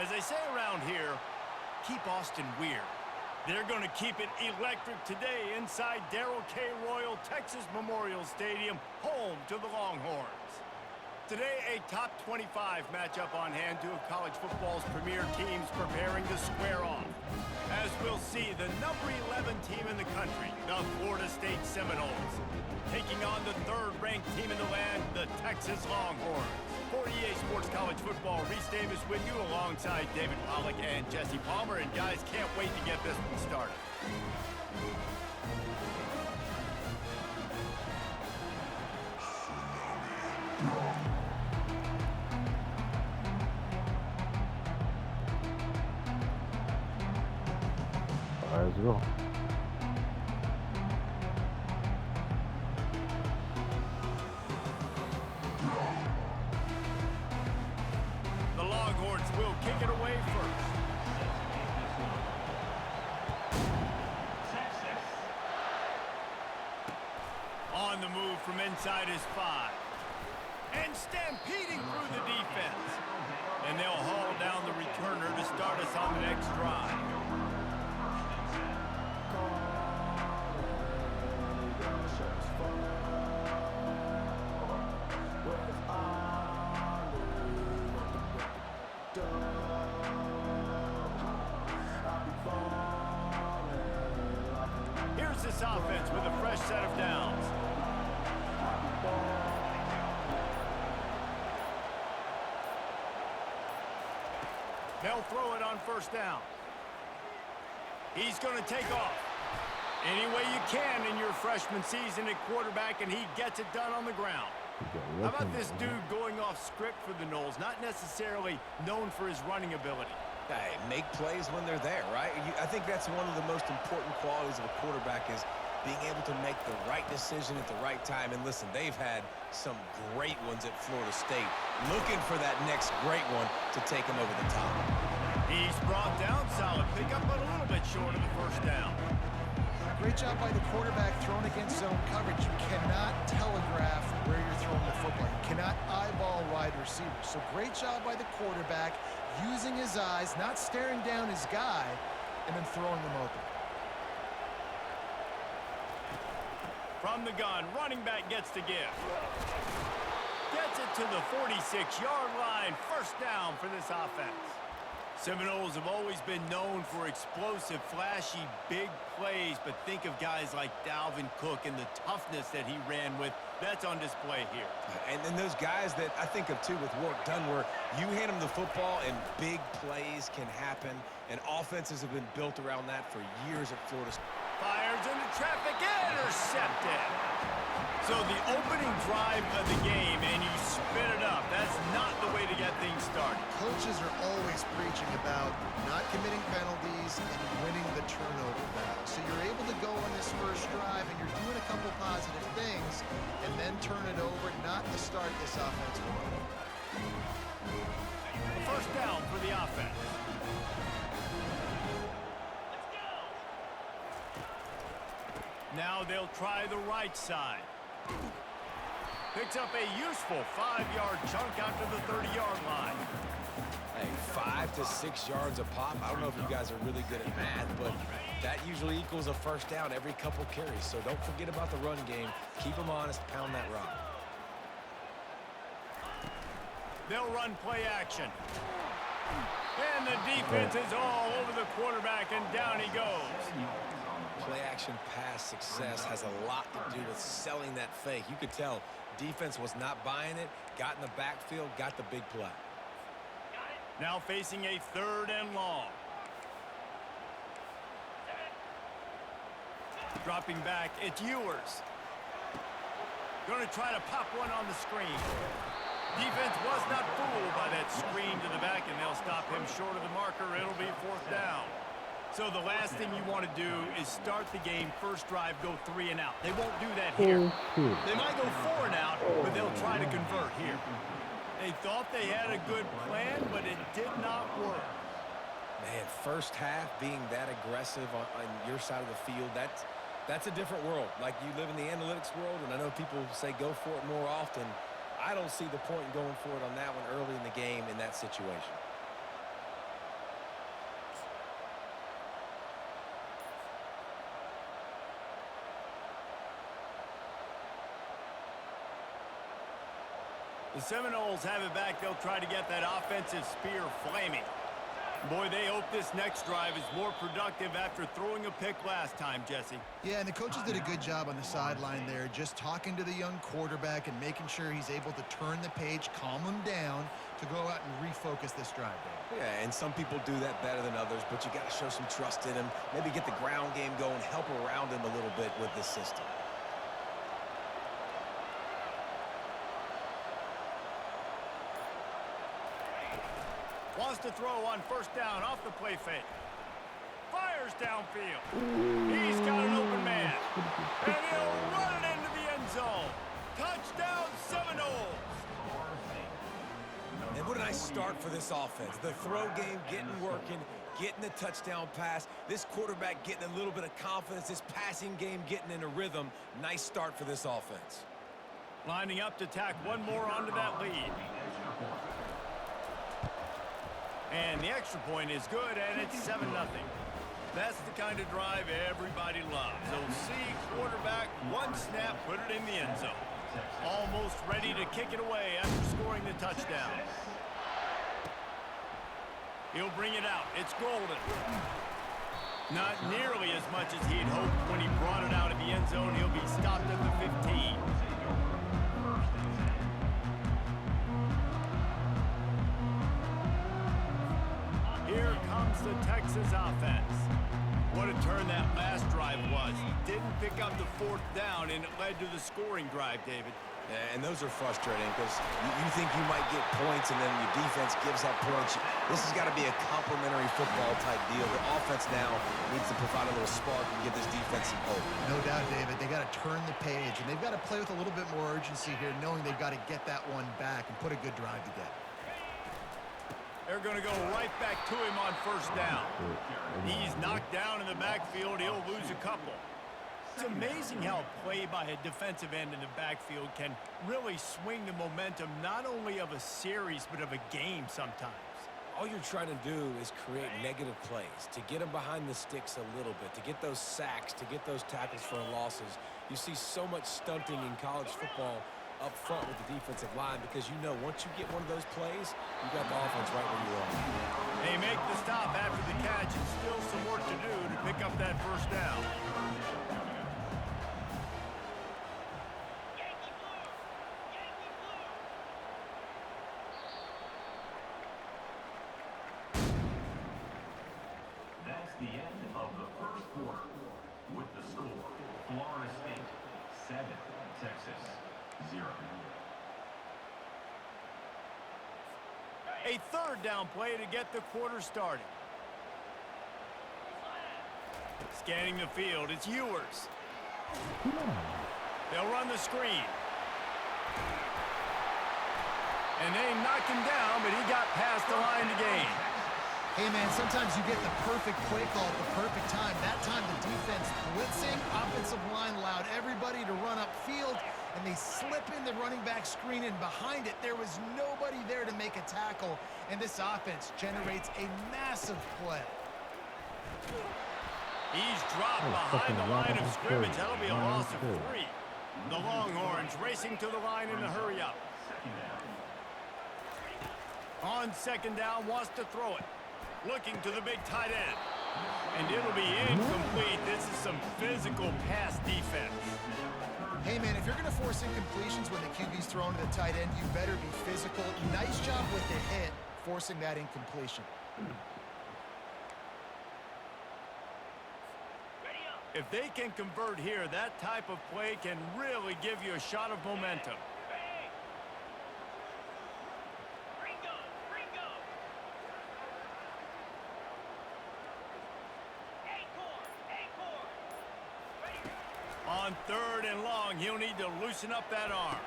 As they say around here, keep Austin weird. They're going to keep it electric today inside Darrell K. Royal Texas Memorial Stadium, home to the Longhorns. Today, a top 25 matchup on hand, two of college football's premier teams preparing to square off. As we'll see, the number 11 team in the country, the Florida State Seminoles, taking on the third-ranked team in the land, the Texas Longhorns. For EA Sports College Football, Reese Davis with you alongside David Pollack and Jesse Palmer. And guys, can't wait to get this one started. All right, let's go. The Longhorns will kick it away first. On the move from inside his 5. And stampeding through the defense. And they'll haul down the returner to start us on the next drive. Here's this offense with a fresh set of downs. They'll throw it on first down. He's going to take off. Any way you can in your freshman season at quarterback, and he gets it done on the ground. How about this dude going off script for the Noles, not necessarily known for his running ability? Hey, make plays when they're there, right? I think that's one of the most important qualities of a quarterback is being able to make the right decision at the right time. And listen, they've had some great ones at Florida State. Looking for that next great one to take them over the top. He's brought down, solid pickup, but a little bit short of the first down. Great job by the quarterback throwing against zone coverage. You cannot telegraph where you're throwing the football. You cannot eyeball wide receivers. So great job by the quarterback using his eyes, not staring down his guy, and then throwing him open. From the gun, running back gets the gift. Gets it to the 46-yard line. First down for this offense. Seminoles have always been known for explosive, flashy, big plays, but think of guys like Dalvin Cook and the toughness that he ran with. That's on display here. And then those guys that I think of, too, with Warrick Dunn, where you hand them the football and big plays can happen, and offenses have been built around that for years at Florida State. Fires into traffic, intercepted. So the opening drive of the game, and you spit it up. That's not the way to get things started. Coaches are always preaching about not committing penalties and winning the turnover battle. So you're able to go on this first drive, and you're doing a couple positive things, and then turn it over, not to start this offensive run. First down for the offense. Now they'll try the right side. Picks up a useful 5-yard chunk out to the 30-yard line. Hey, 5 to 6 yards a pop. I don't know if you guys are really good at math, but that usually equals a first down every couple carries. So don't forget about the run game. Keep them honest, pound that rock. They'll run play action. And the defense is all over the quarterback, and down he goes. Play-action pass success has a lot to do with selling that fake. You could tell defense was not buying it, got in the backfield, got the big play. Now facing a 3rd and long. Dropping back, it's Ewers. Going to try to pop one on the screen. Defense was not fooled by that screen to the back, and they'll stop him short of the marker. It'll be 4th down. So the last thing you want to do is start the game, first drive, go 3 and out. They won't do that here. They might go 4 and out, but they'll try to convert here. They thought they had a good plan, but it did not work. Man, first half being that aggressive on your side of the field, that's a different world. Like, you live in the analytics world, and I know people say go for it more often. I don't see the point in going for it on that one early in the game in that situation. The Seminoles have it back. They'll try to get that offensive spear flaming. Boy, they hope this next drive is more productive after throwing a pick last time, Jesse. Yeah, and the coaches did a good job on the sideline there, just talking to the young quarterback and making sure he's able to turn the page, calm him down to go out and refocus this drive. Yeah, and some people do that better than others, but you got to show some trust in him, maybe get the ground game going, help around him a little bit with this system. Wants to throw on first down off the play fake. Fires downfield. He's got an open man. And he'll run it into the end zone. Touchdown Seminoles. And what a nice start for this offense. The throw game getting working, getting the touchdown pass. This quarterback getting a little bit of confidence. This passing game getting in a rhythm. Nice start for this offense. Lining up to tack one more onto that lead. And the extra point is good, and it's 7-0. That's the kind of drive everybody loves. OC quarterback, one snap, put it in the end zone. Almost ready to kick it away after scoring the touchdown. He'll bring it out. It's golden. Not nearly as much as he'd hoped when he brought it out of the end zone. He'll be stopped at the 15. Here comes the Texas offense. What a turn that last drive was. Didn't pick up the fourth down, and it led to the scoring drive, David. Yeah, and those are frustrating because you think you might get points and then your defense gives up points. This has got to be a complementary football type deal. The offense now needs to provide a little spark and give this defense some hope. No doubt, David. They got to turn the page, and they've got to play with a little bit more urgency here, knowing they've got to get that one back and put a good drive together. They're going to go right back to him on first down. He's knocked down in the backfield. He'll lose a couple. It's amazing how play by a defensive end in the backfield can really swing the momentum not only of a series but of a game sometimes. All you're trying to do is create negative plays, to get them behind the sticks a little bit, to get those sacks, to get those tackles for losses. You see so much stunting in college football up front with the defensive line because you know once you get one of those plays, you got the offense right where you are. They make the stop after the catch and still some work to do to pick up that first down. That's the end of the first quarter. With the score, Florida State 7, Texas 0. A third down play to get the quarter started. Scanning the field, it's Ewers. They'll run the screen. And they knocked him down, but he got past the line to gain. Hey, man, sometimes you get the perfect play call at the perfect time. That time the defense blitzing, offensive line allowed everybody to run upfield, and they slip in the running back screen, and behind it, there was nobody there to make a tackle, and this offense generates a massive play. He's dropped behind the line of scrimmage. That'll be a loss of 3. The Longhorns racing to the line in a hurry-up. On second down, wants to throw it. Looking to the big tight end. And it'll be incomplete. This is some physical pass defense. Hey, man, if you're going to force incompletions when the QB's thrown to the tight end, you better be physical. Nice job with the hit, forcing that incompletion. If they can convert here, that type of play can really give you a shot of momentum. On third and long, he'll need to loosen up that arm.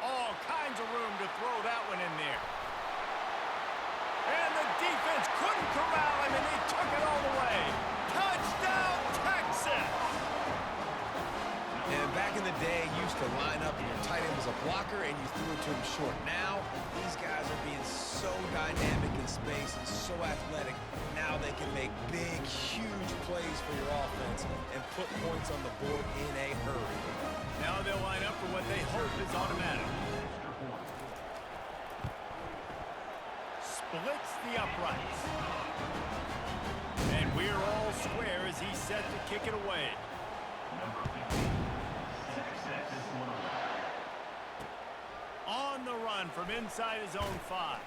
All kinds of room to throw that one in there. And the defense couldn't corral him, and he took it all the way. Touchdown, Texas! And back in the day, you used to line up and your tight end was a blocker and you threw it to him short. Now, these guys are being so dynamic in space and so athletic. Now they can make big, huge plays for your offense and put points on the board in a hurry. Now they'll line up for what they hope is automatic. splits the uprights. And we're all square as he's set to kick it away. Number 15, Texas On the run from inside his own 5.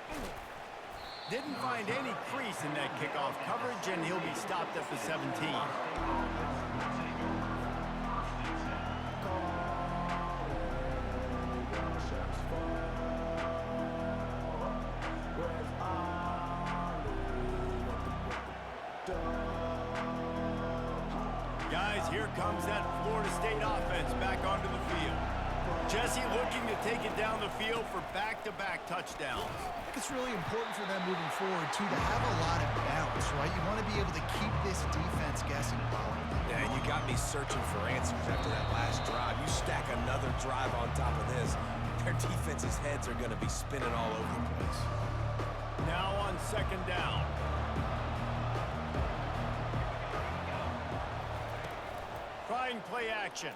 Didn't find any crease in that kickoff coverage, and he'll be stopped at the 17. Guys, here comes that Florida State offense back onto the field. Jesse looking to take it down the field for back-to-back touchdowns. It's really important for them moving forward, too, to have a lot of balance, right? You want to be able to keep this defense guessing. Yeah, and you got me searching for answers after that last drive. You stack another drive on top of this, their defense's heads are going to be spinning all over the place. Now on second down. Trying play action.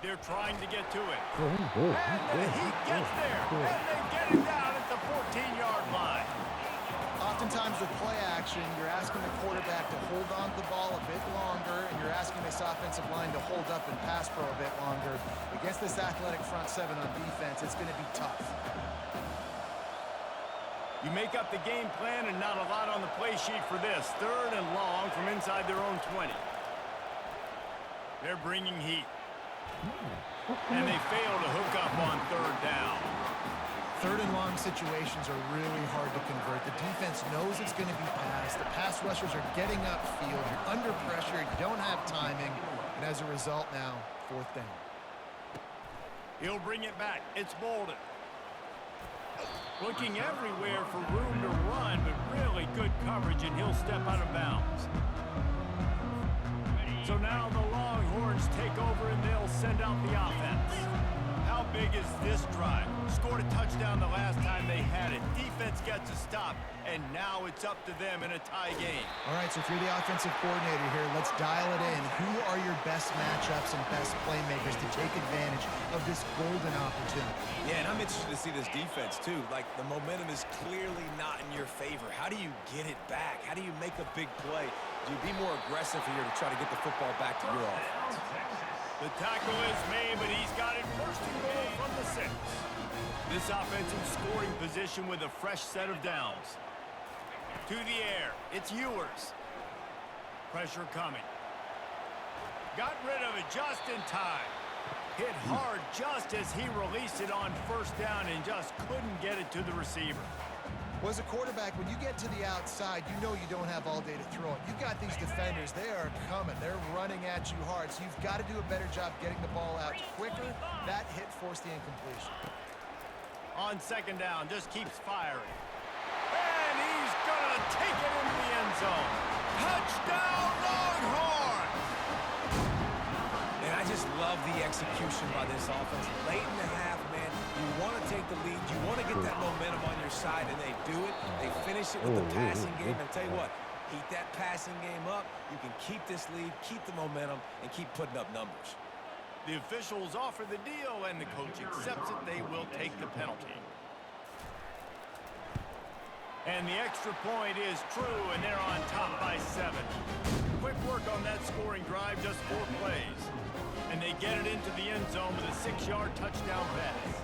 They're trying to get to it. And he gets there. And they get it down at the 14-yard line. Oftentimes with play action, you're asking the quarterback to hold on to the ball a bit longer, and you're asking this offensive line to hold up and pass pro a bit longer. Against this athletic front seven on defense, it's going to be tough. You make up the game plan and not a lot on the play sheet for this. 3rd and long from inside their own 20. They're bringing heat. And they fail to hook up on 3rd down. 3rd and long situations are really hard to convert. The defense knows it's going to be passed. The pass rushers are getting upfield. You're under pressure. You don't have timing. And as a result now, 4th down. He'll bring it back. It's Bolden. Looking everywhere for room to run, but really good coverage, and he'll step out of bounds. So now the Longhorns take over, and they'll send out the offense. How big is this drive? Scored a touchdown the last time they had it. Defense gets a stop, and now it's up to them in a tie game. All right, so if you're the offensive coordinator here, let's dial it in. Who are your best matchups and best playmakers to take advantage of this golden opportunity? Yeah, and I'm interested to see this defense, too. Like, the momentum is clearly not in your favor. How do you get it back? How do you make a big play? Do you be more aggressive here to try to get the football back to your offense? The tackle is made, but he's got it 1st and goal from the 6. This offensive scoring position with a fresh set of downs. To the air. It's Ewers. Pressure coming. Got rid of it just in time. Hit hard just as he released it on 1st down and just couldn't get it to the receiver. Well, as a quarterback, when you get to the outside, you know you don't have all day to throw it. You've got these defenders. They are coming. They're running at you hard. So you've got to do a better job getting the ball out quicker. That hit forced the incompletion. On 2nd down, just keeps firing. And he's going to take it into the end zone. Touchdown, Longhorns! And I just love the execution by this offense. Late in the half, man, you want to take the lead. You want to get that momentum on your side, and they do it. They finish it with the passing game. And I'll tell you what, heat that passing game up. You can keep this lead, keep the momentum, and keep putting up numbers. The officials offer the deal, and the coach accepts it. They will take the penalty. And the extra point is true, and they're on top by 7. Quick work on that scoring drive, just 4 plays. And they get it into the end zone with a 6-yard touchdown pass.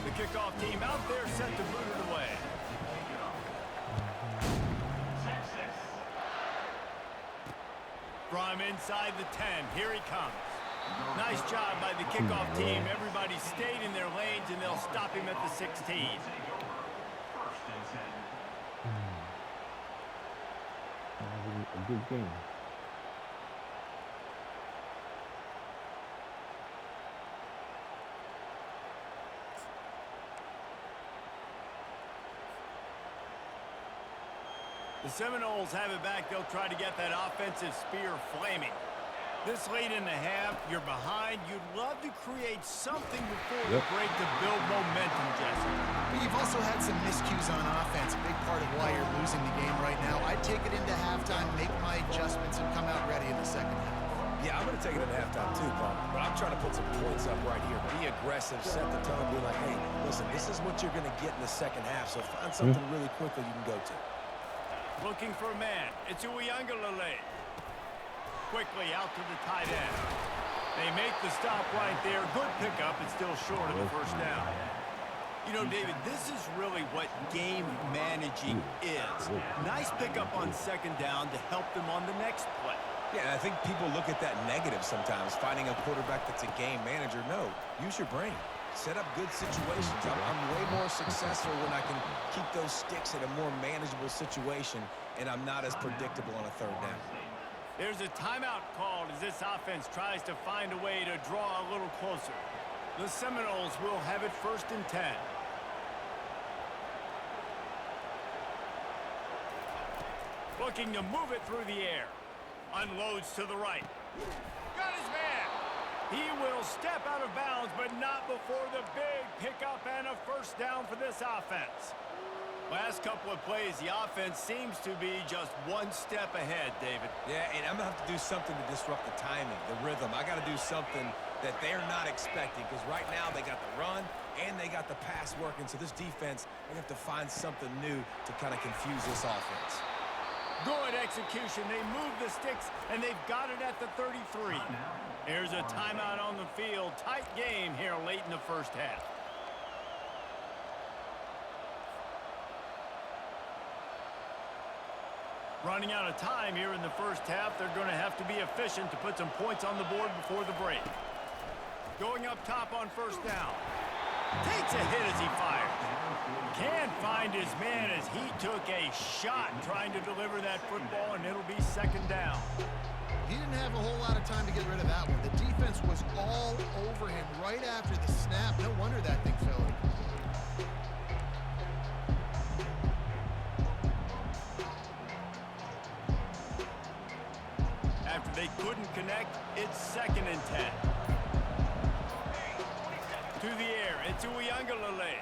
The kickoff team out there set to boot it away. From inside the 10, here he comes. Nice job by the kickoff team. Everybody stayed in their lanes, and they'll stop him at the 16. A good game. The Seminoles have it back. They'll try to get that offensive spear flaming. This late in the half, you're behind. You'd love to create something before the break to build momentum, Jesse. But you've also had some miscues on offense, a big part of why you're losing the game right now. I'd take it into halftime, make my adjustments, and come out ready in the second half. Yeah, I'm going to take it at halftime too, Paul. But I'm trying to put some points up right here. Be aggressive, set the tone, be like, hey, listen, this is what you're going to get in the second half, so find something really quickly you can go to. Looking for a man. It's Uiagalelei. Quickly out to the tight end. They make the stop right there. Good pickup. It's still short of the first down. You know, David, this is really what game managing is. Nice pickup on second down to help them on the next play. Yeah, I think people look at that negative sometimes, finding a quarterback that's a game manager. No, use your brain. Set up good situations. I'm way more successful when I can keep those sticks in a more manageable situation, and I'm not as predictable on a third down. There's a timeout called as this offense tries to find a way to draw a little closer. The Seminoles will have it 1st and 10. Looking to move it through the air. Unloads to the right. Got his man. He will step out of bounds, but not before the big pickup and a first down for this offense. Last couple of plays, the offense seems to be just one step ahead, David. Yeah, and I'm going to have to do something to disrupt the timing, the rhythm. I got to do something that they're not expecting, because right now they got the run and they got the pass working. So this defense, they have to find something new to kind of confuse this offense. Good execution. They move the sticks, and they've got it at the 33. Here's a timeout on the field. Tight game here late in the first half. Running out of time here in the first half. They're going to have to be efficient to put some points on the board before the break. Going up top on first down. Takes a hit as he fires. Can't find his man as he took a shot trying to deliver that football, and it'll be second down. He didn't have a whole lot of time to get rid of that one. The defense was all over him right after the snap. No wonder that thing fell. After they couldn't connect, it's 2nd and 10. To the air, it's Uiagalelei.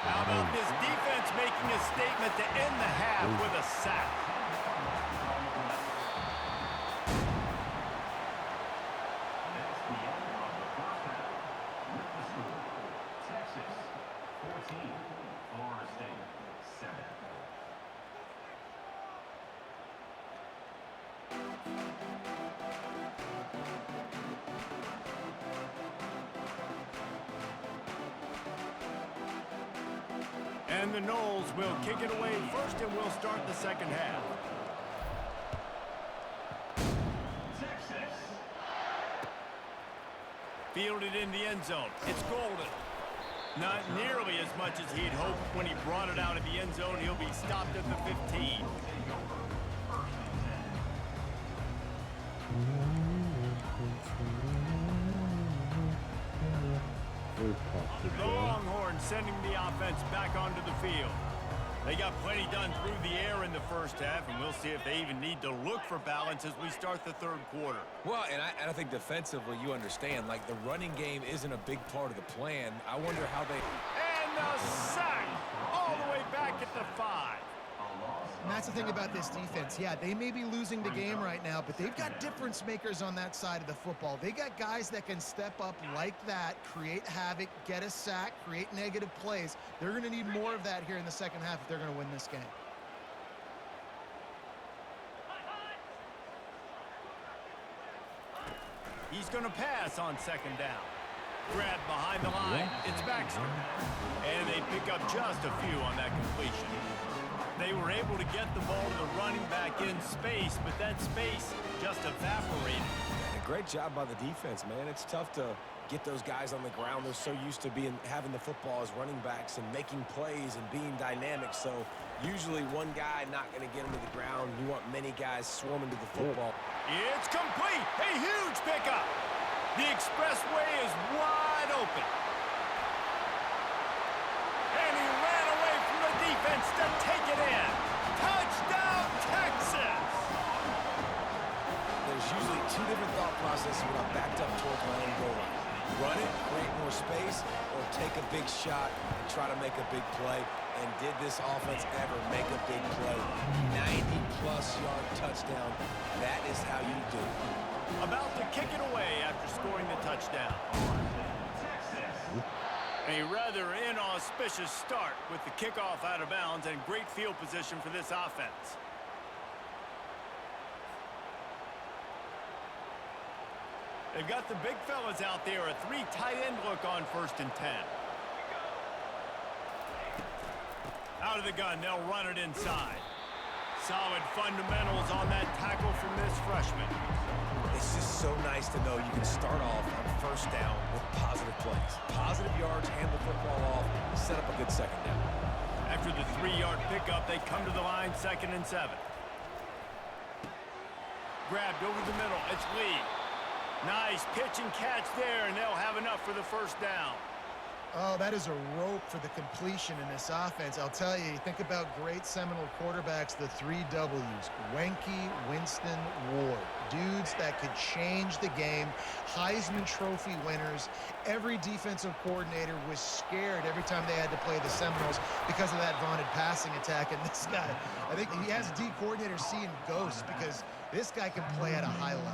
How about this defense making a statement to end the half with a sack? That's the end of the first half. With the score, Texas 14, Florida State 7. And the Noles will kick it away first, and we'll start the second half. Texas. Fielded in the end zone. It's Golden. Not nearly as much as he'd hoped when he brought it out of the end zone. He'll be stopped at the 15. The Longhorns sending the offense back onto the field. They got plenty done through the air in the first half, and we'll see if they even need to look for balance as we start the third quarter. Well, and I think defensively, you understand, like the running game isn't a big part of the plan. I wonder how they... And the sack all the way back at the 5. And that's the thing about this defense. Yeah, they may be losing the game right now, but they've got difference makers on that side of the football. They got guys that can step up like that, create havoc, get a sack, create negative plays. They're going to need more of that here in the second half if they're going to win this game. He's going to pass on second down. Grabbed behind the line. It's Baxter. And they pick up just a few on that completion. They were able to get the ball to the running back in space, but that space just evaporated. A great job by the defense, man. It's tough to get those guys on the ground. They're so used to having the football as running backs and making plays and being dynamic. So usually one guy not going to get him to the ground. You want many guys swarming to the football. It's complete. A huge pickup. The expressway is wide open. And he ran away from the defense to take it in. Touchdown, Texas! There's usually process when I'm backed up towards my own goal line. Run it, create more space, or take a big shot and try to make a big play. And did this offense ever make a big play? 90-plus yard touchdown. That is how you do it. About to kick it away after scoring the touchdown. A rather inauspicious start with the kickoff out of bounds and great field position for this offense. They've got the big fellas out there, a 3 tight end look on 1st and 10. Out of the gun, they'll run it inside. Solid fundamentals on that tackle from this freshman. It's just so nice to know you can start off on 1st down with positive plays. Positive yards, hand the football off, set up a good 2nd down. After the 3-yard pickup, they come to the line 2nd and 7. Grabbed over the middle, it's Lee. Nice pitch and catch there, and they'll have enough for the 1st down. Oh, that is a rope for the completion in this offense. I'll tell you, think about great Seminole quarterbacks, the 3 W's. Wenke, Winston, Ward. Dudes that could change the game. Heisman Trophy winners. Every defensive coordinator was scared every time they had to play the Seminoles because of that vaunted passing attack. And this guy, I think he has D coordinator seeing ghosts because this guy can play at a high level.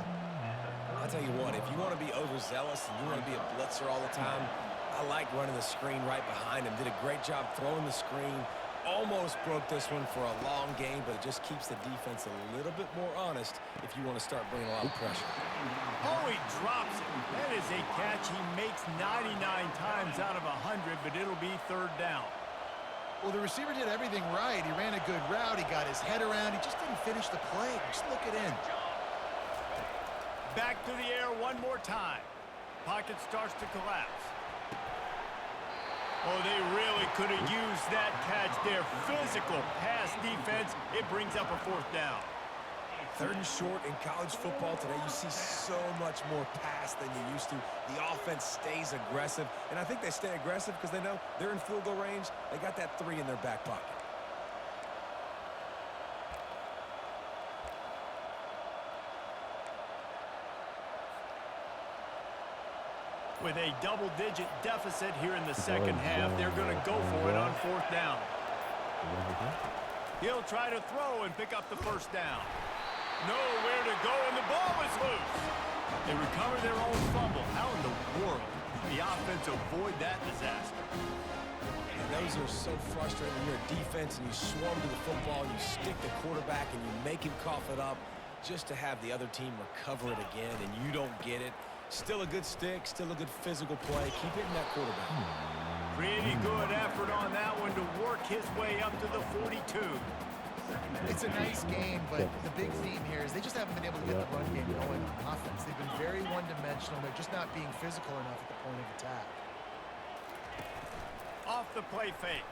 I'll tell you what, if you want to be overzealous and you want to be a blitzer all the time, I like running the screen right behind him. Did a great job throwing the screen. Almost broke this one for a long game, but it just keeps the defense a little bit more honest if you want to start bringing a lot of pressure. Oh, he drops it. That is a catch he makes 99 times out of 100, but it'll be 3rd down. Well, the receiver did everything right. He ran a good route. He got his head around. He just didn't finish the play. Just look it in. Back to the air one more time. Pocket starts to collapse. Oh, they really could have used that catch there. Physical pass defense. It brings up a 4th down. 3rd and short in college football today, you see so much more pass than you used to. The offense stays aggressive, and I think they stay aggressive because they know they're in field goal range. They got that 3 in their back pocket. With a double-digit deficit here in the 2nd half, they're going to go for it on 4th down. He'll try to throw and pick up the 1st down. Nowhere to go, and the ball is loose. They recover their own fumble. How in the world did the offense avoid that disaster? And those are so frustrating when you're a defense and you swarm to the football, and you stick the quarterback, and you make him cough it up just to have the other team recover it again, and you don't get it. Still a good stick, still a good physical play. Keep hitting that quarterback. Pretty good effort on that one to work his way up to the 42. It's a nice game, but the big theme here is they just haven't been able to get the run game going on offense. They've been very one-dimensional. They're just not being physical enough at the point of attack. Off the play fake.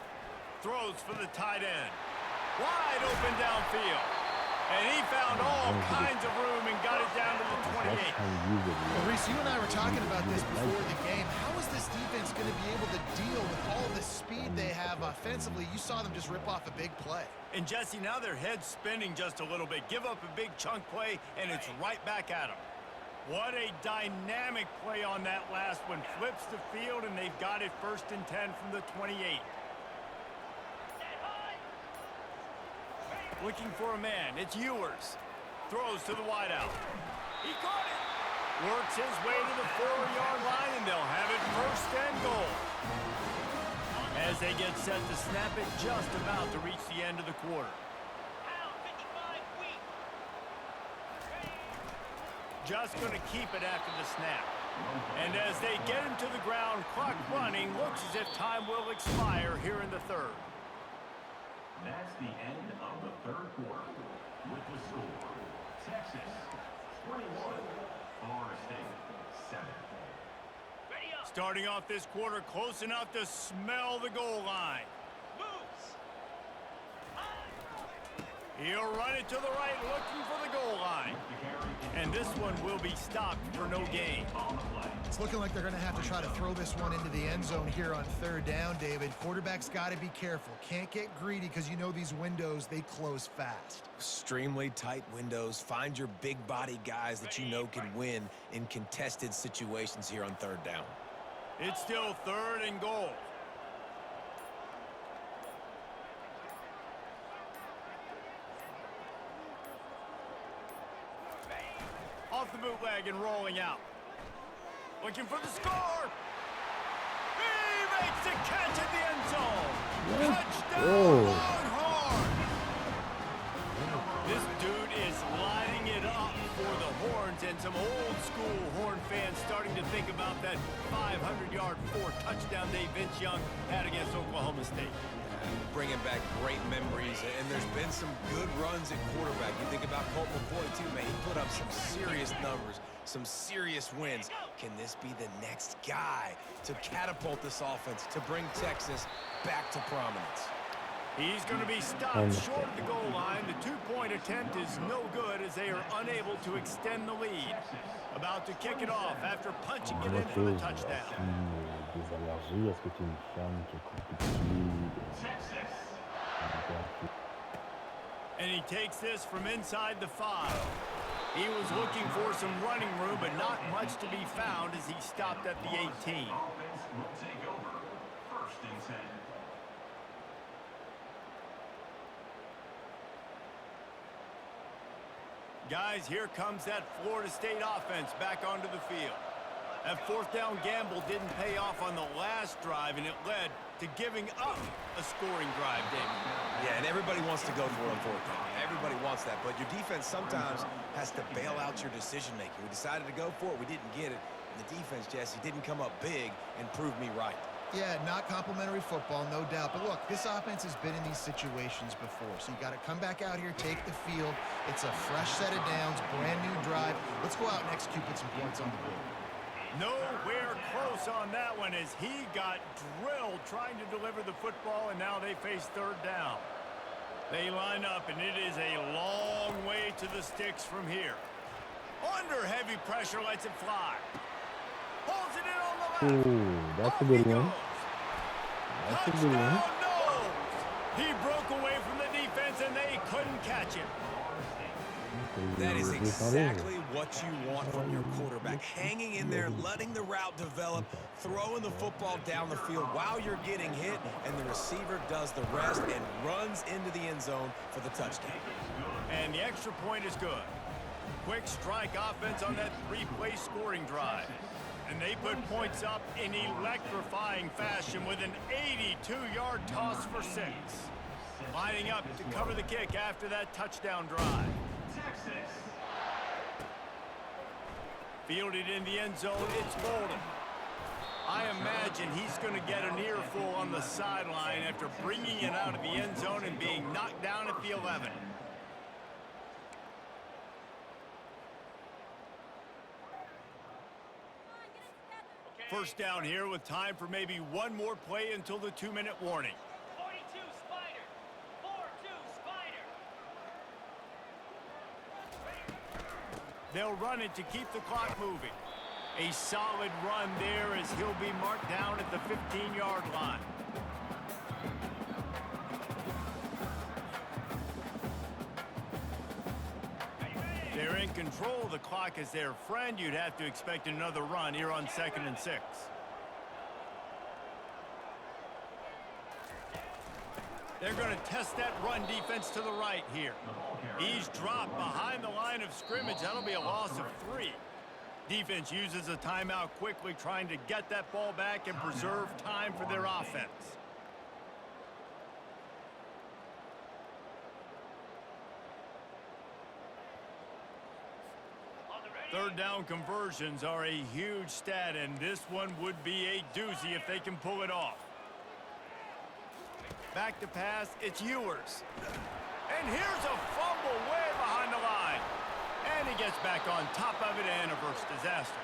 Throws for the tight end. Wide open downfield. And he found all kinds of room and got it down to the 28. Well, Reese, you and I were talking about this before the game. How is this defense going to be able to deal with all the speed they have offensively? You saw them just rip off a big play. And Jesse, now their head's spinning just a little bit. Give up a big chunk play, and it's right back at them. What a dynamic play on that last one. Flips the field, and they've got it 1st and 10 from the 28. Looking for a man. It's Ewers. Throws to the wideout. He caught it. Works his way to the 4-yard line, and they'll have it 1st and goal. As they get set to snap it, just about to reach the end of the quarter. Just going to keep it after the snap. And as they get him to the ground, clock running, looks as if time will expire here in the 3rd. That's the end of the 3rd quarter. With the score, Texas 21, Florida State 7. Starting off this quarter close enough to smell the goal line. He'll run it to the right, looking for the goal line. And this one will be stopped for no gain. It's looking like they're going to have to try to throw this one into the end zone here on third down, David. Quarterback's got to be careful. Can't get greedy because you know these windows, they close fast. Extremely tight windows. Find your big body guys that you know can win in contested situations here on third down. It's still 3rd and goal. Off the bootleg and rolling out. Looking for the score. He makes the catch at the end zone. Touchdown, Longhorn. This dude is lining it up for the Horns, and some old school Horn fans starting to think about that 500-yard 4-touchdown day Vince Young had against Oklahoma State. Bringing back great memories, and there's been some good runs at quarterback. You think about Colt McCoy too, man. He put up some serious numbers, some serious wins. Can this be the next guy to catapult this offense, to bring Texas back to prominence? He's going to be stopped short of the goal line. The 2-point attempt is no good as they are unable to extend the lead. About to kick it off after punching it in for the touchdown. Des allergies, est-ce que tu es une femme qui est compliquée? And he takes this from inside the 5. He was looking for some running room, but not much to be found as he stopped at the 18. Offense will take over. 1st and 10. Guys, here comes that Florida State offense back onto the field. That 4th down gamble didn't pay off on the last drive, and it led to giving up a scoring drive, David. Yeah, and everybody wants to go for it on 4th down. Everybody wants that, but your defense sometimes has to bail out your decision-making. We decided to go for it. We didn't get it. And the defense, Jesse, didn't come up big and prove me right. Yeah, not complimentary football, no doubt. But look, this offense has been in these situations before. So you got to come back out here, take the field. It's a fresh set of downs, brand new drive. Let's go out and execute, put some points on the board. Nowhere close on that one as he got drilled trying to deliver the football, and now they face 3rd down. They line up, and it is a long way to the sticks from here. Under heavy pressure, lets it fly. Pulls it in on the left. Ooh, that's a good one. That's a good one. Touchdown, Knowles. He broke away from the defense, and they couldn't catch him. That is exactly what you want from your quarterback. Hanging in there, letting the route develop, throwing the football down the field while you're getting hit, and the receiver does the rest and runs into the end zone for the touchdown. And the extra point is good. Quick strike offense on that 3-play scoring drive. And they put points up in electrifying fashion with an 82-yard toss for 6. Lining up to cover the kick after that touchdown drive. Texas. Fielded in the end zone, it's Bolden. I imagine he's going to get an earful on the sideline after bringing it out of the end zone and being knocked down at the 11. First down here with time for maybe one more play until the 2-minute warning. 42 Spider. 4-2 Spider. They'll run it to keep the clock moving. A solid run there as he'll be marked down at the 15-yard line. They're in control of the clock as their friend. You'd have to expect another run here on 2nd and 6. They're going to test that run defense to the right here. He's dropped behind the line of scrimmage. That'll be a loss of 3. Defense uses a timeout quickly, trying to get that ball back and preserve time for their offense. Third down conversions are a huge stat, and this one would be a doozy if they can pull it off. Back to pass, it's Ewers. And here's a fumble way behind the line. And he gets back on top of it and averts disaster.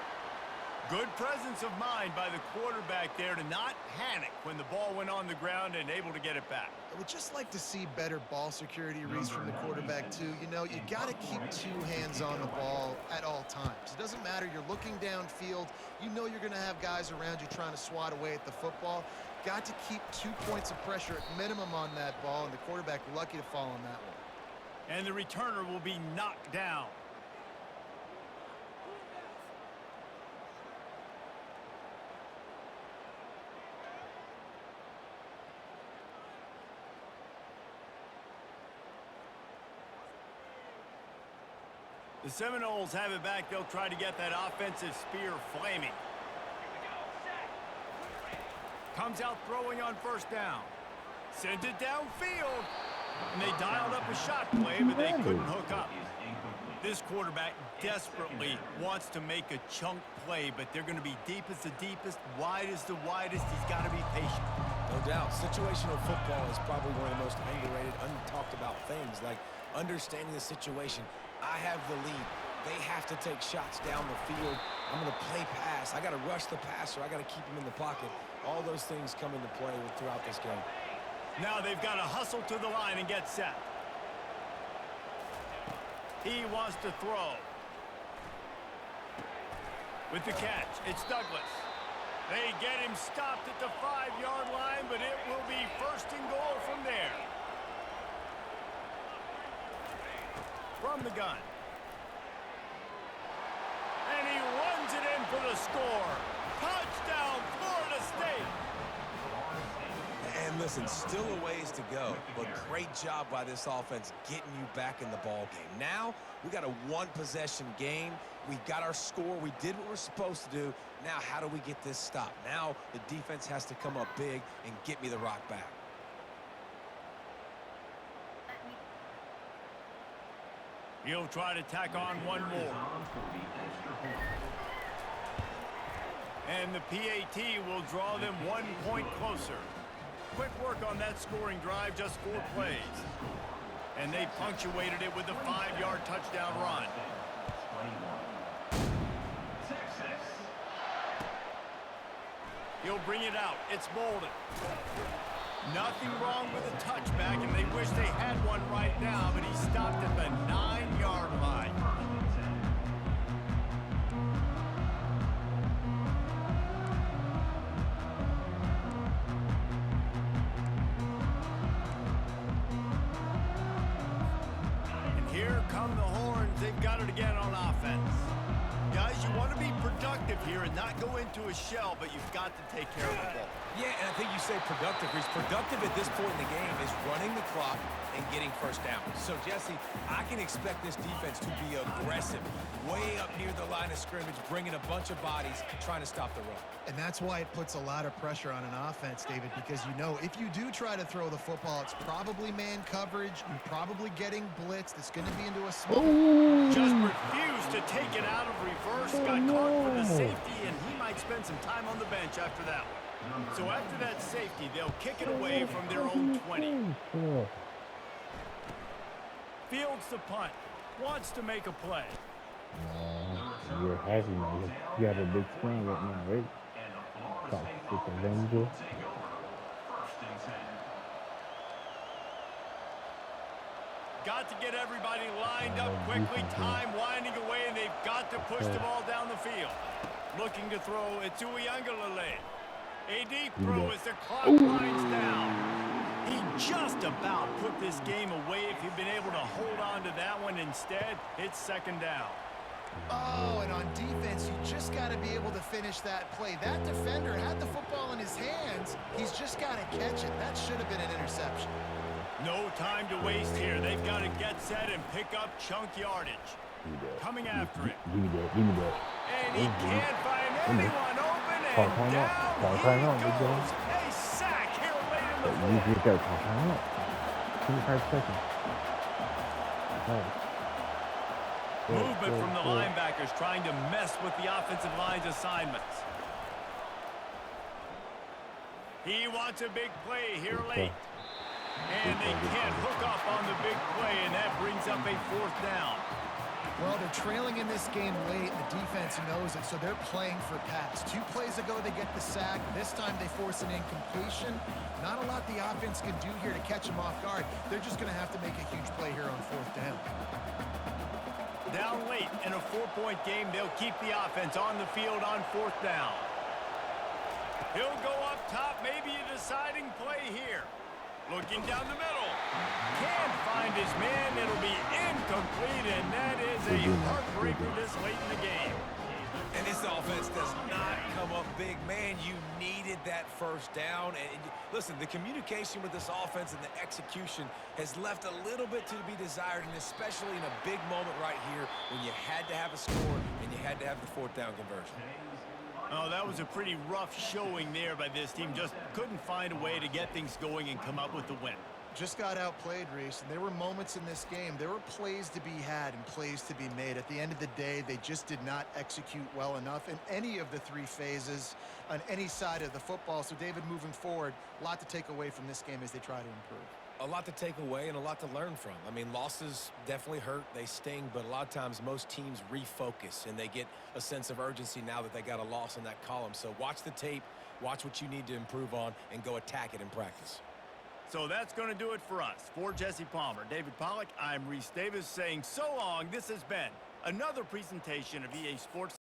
Good presence of mind by the quarterback there to not panic when the ball went on the ground and able to get it back. I would just like to see better ball security, Reese, from the quarterback, too. You know, you got to keep two hands on the ball at all times. It doesn't matter. You're looking downfield. You know you're going to have guys around you trying to swat away at the football. Got to keep 2 points of pressure at minimum on that ball, and the quarterback lucky to fall on that one. And the returner will be knocked down. The Seminoles have it back. They'll try to get that offensive spear flaming. Comes out throwing on first down. Sends it downfield. And they dialed up a shot play, but they couldn't hook up. This quarterback desperately wants to make a chunk play, but they're going to be deep as the deepest, wide as the widest. He's got to be patient. No doubt. Situational football is probably one of the most underrated, untalked about things, like understanding the situation. I have the lead. They have to take shots down the field. I'm going to play pass. I got to rush the passer. I got to keep him in the pocket. All those things come into play throughout this game. Now they've got to hustle to the line and get set. He wants to throw. With the catch, it's Douglas. They get him stopped at the 5-yard line, but it will be first and goal from there. From the gun. And he runs it in for the score. Touchdown, Florida State. And listen, still a ways to go, but great job by this offense getting you back in the ball game. Now, we got a one-possession game. We got our score. We did what we're supposed to do. Now, how do we get this stopped? Now, the defense has to come up big and get me the rock back. He'll try to tack on one more. And the PAT will draw them 1 point closer. Quick work on that scoring drive, just 4 plays. And they punctuated it with a 5-yard touchdown run. He'll bring it out. It's Bolden. Nothing wrong with a touchback, and they wish they had one right now, but he stopped at the 9-yard line. And here come the horns. They've got it again on offense. Guys, you want to be productive here and not go into a shell, but you've got to take care of the ball. Yeah, and I think you say productive. He's productive at this point in the game is running the clock and getting first down. So, Jesse, I can expect this defense to be aggressive, way up near the line of scrimmage, bringing a bunch of bodies, trying to stop the run. And that's why it puts a lot of pressure on an offense, David, because you know if you do try to throw the football, it's probably man coverage. You're probably getting blitzed. It's going to be into a smoke. Just refused to take it out of reverse. Got caught for the safety, and he might spend some time on the bench after that one. So after that safety, they'll kick it away from their own 20. Fields the punt. Wants to make a play. You're happy now. You have a big screen right now, right? Talk with the Ranger. Got to get everybody lined up quickly. Time winding away, and they've got to push the ball down the field. Looking to throw, it's Uiagalelei. A deep throw as the clock winds down. He just about put this game away if he'd been able to hold on to that one. Instead, it's second down. Oh, and on defense, you just got to be able to finish that play. That defender had the football in his hands. He's just got to catch it. That should have been an interception. No time to waste here. They've got to get set and pick up chunk yardage. Coming after it. Give me that. Give me that. And he can't find anyone open, Call and time out. down Call he time out, big guy. goes. A sack here late in the You fourth. get that. Call time out. 25 seconds. Okay. Movement from the linebackers trying to mess with the offensive line's assignments. He wants a big play here late. And they can't hook up on the big play, and that brings up a fourth down. Well, they're trailing in this game late, and the defense knows it, so they're playing for pass. 2 plays ago, they get the sack. This time, they force an incompletion. Not a lot the offense can do here to catch them off guard. They're just going to have to make a huge play here on 4th down. Down late in a 4-point game, they'll keep the offense on the field on 4th down. He'll go up top, maybe a deciding play here. Looking down the middle. Can't find his man. It'll be incomplete, and that is a heartbreaker this late in the game. And this offense does not come up big. Man, you needed that 1st down. And listen, the communication with this offense and the execution has left a little bit to be desired, and especially in a big moment right here when you had to have a score and you had to have the 4th down conversion. Oh, that was a pretty rough showing there by this team. Just couldn't find a way to get things going and come up with the win. Just got outplayed, Reese. And there were moments in this game. There were plays to be had and plays to be made. At the end of the day, they just did not execute well enough in any of the 3 phases on any side of the football. So, David, moving forward, a lot to take away from this game as they try to improve. A lot to take away and a lot to learn from. I mean, losses definitely hurt. They sting, but a lot of times most teams refocus and they get a sense of urgency now that they got a loss in that column. So watch the tape, watch what you need to improve on, and go attack it in practice. So that's going to do it for us. For Jesse Palmer, David Pollack, I'm Reese Davis saying so long. This has been another presentation of EA Sports